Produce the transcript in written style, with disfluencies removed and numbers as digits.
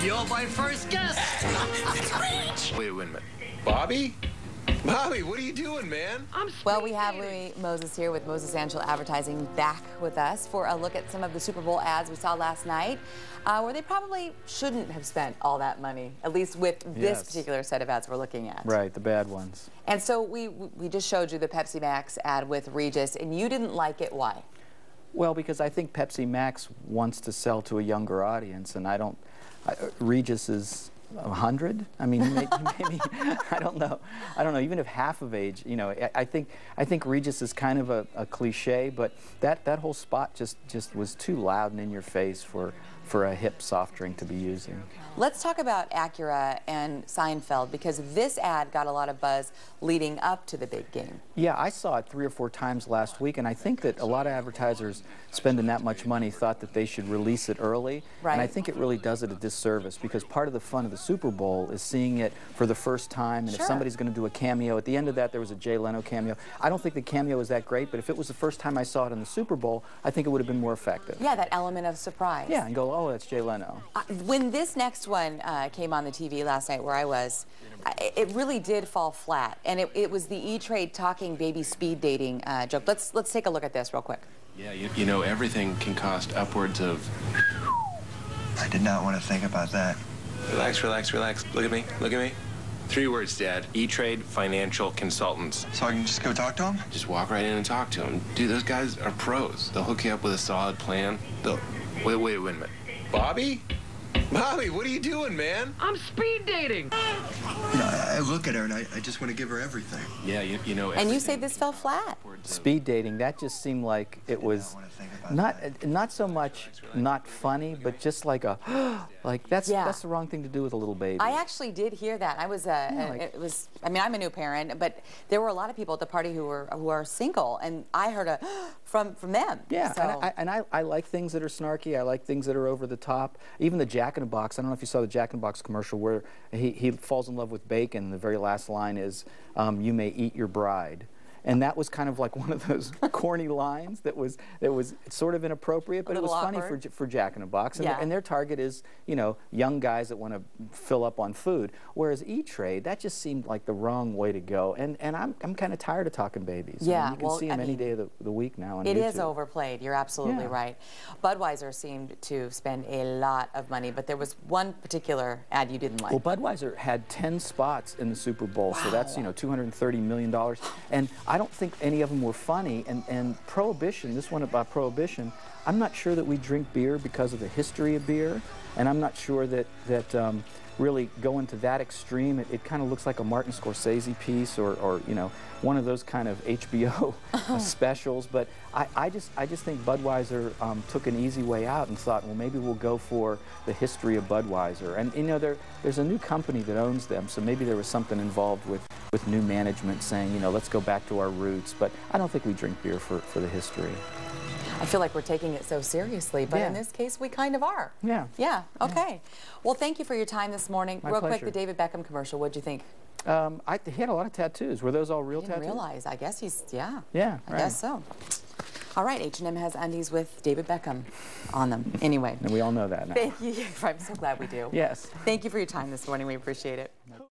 You're my first guest. Wait a minute. Bobby? Bobby, what are you doing, man? Well, we have Louie Moses here with Moses Angel Advertising back with us for a look at some of the Super Bowl ads we saw last night, where they probably shouldn't have spent all that money, at least with this particular set of ads we're looking at. Right, the bad ones. And so we just showed you the Pepsi Max ad with Regis, and you didn't like it. Why? Well, because I think Pepsi Max wants to sell to a younger audience, and Regis is 100. I mean, maybe I don't know. Even if half of age, you know, I think Regis is kind of a cliche, but that whole spot just was too loud and in your face for a hip soft drink to be using. Let's talk about Acura and Seinfeld, because this ad got a lot of buzz leading up to the big game. Yeah, I saw it 3 or 4 times last week, and I think that a lot of advertisers spending that much money thought that they should release it early. Right. And I think it really does it a disservice, because part of the fun of the Super Bowl is seeing it for the first time, and if somebody's going to do a cameo, at the end of that there was a Jay Leno cameo. I don't think the cameo is that great, but if it was the first time I saw it in the Super Bowl, I think it would have been more effective. Yeah, that element of surprise. Yeah, and go, oh, that's Jay Leno. When this next one came on the TV last night where I was, it really did fall flat, and it was the E-Trade talking baby speed dating joke. Let's take a look at this real quick. Yeah, you know, everything can cost upwards of... I did not want to think about that. Relax, relax, relax. Look at me, look at me. 3 words, Dad. E-Trade Financial Consultants. So I can just go talk to him? Just walk right in and talk to them. Dude, those guys are pros. They'll hook you up with a solid plan. Wait a minute. Bobby? Bobby, what are you doing, man? I'm speed dating. You know, I look at her and I just want to give her everything. Yeah, you know... And you say this fell flat. Speed dating, that just seemed like it was not so much not funny, but just like a like that's the wrong thing to do with a little baby. I actually did hear that. I was I mean, I'm a new parent, but there were a lot of people at the party who are single, and I heard a from them. Yeah, so. and I like things that are snarky. I like things that are over the top. Even the Jack in the Box. I don't know if you saw the Jack in the Box commercial where he falls in love with bacon. The very last line is, "You may eat your bride." And that was kind of like one of those corny lines that was sort of inappropriate, but it was funny for Jack in the Box. And their target is, you know, young guys that want to fill up on food. Whereas E-Trade, that just seemed like the wrong way to go. And I'm kind of tired of talking babies. Yeah, I mean, you can see them any day of the week now on YouTube. It is overplayed. You're absolutely right. Budweiser seemed to spend a lot of money, but there was one particular ad you didn't like. Well, Budweiser had 10 spots in the Super Bowl, so that's, you know, $230 million. And I don't think any of them were funny, and Prohibition, this one about Prohibition, I'm not sure that we drink beer because of the history of beer, and I'm not sure that really going to that extreme, it kind of looks like a Martin Scorsese piece or you know, one of those kind of HBO specials, but I just think Budweiser took an easy way out and thought, well, maybe we'll go for the history of Budweiser. And you know, there's a new company that owns them, so maybe there was something involved with new management saying, you know, let's go back to our roots, but I don't think we drink beer for the history. I feel like we're taking it so serely, but in this case, we kind of are. Yeah. Yeah, okay. Well, thank you for your time this morning. My Real pleasure. quick, the David Beckham commercial, what'd you think? He had a lot of tattoos. Were those all real tattoos? I didn't realize. I guess he's, yeah. Yeah, I guess so. All right, H&M has undies with David Beckham on them. Anyway. And we all know that now. Thank you. I'm so glad we do. Yes. Thank you for your time this morning. We appreciate it.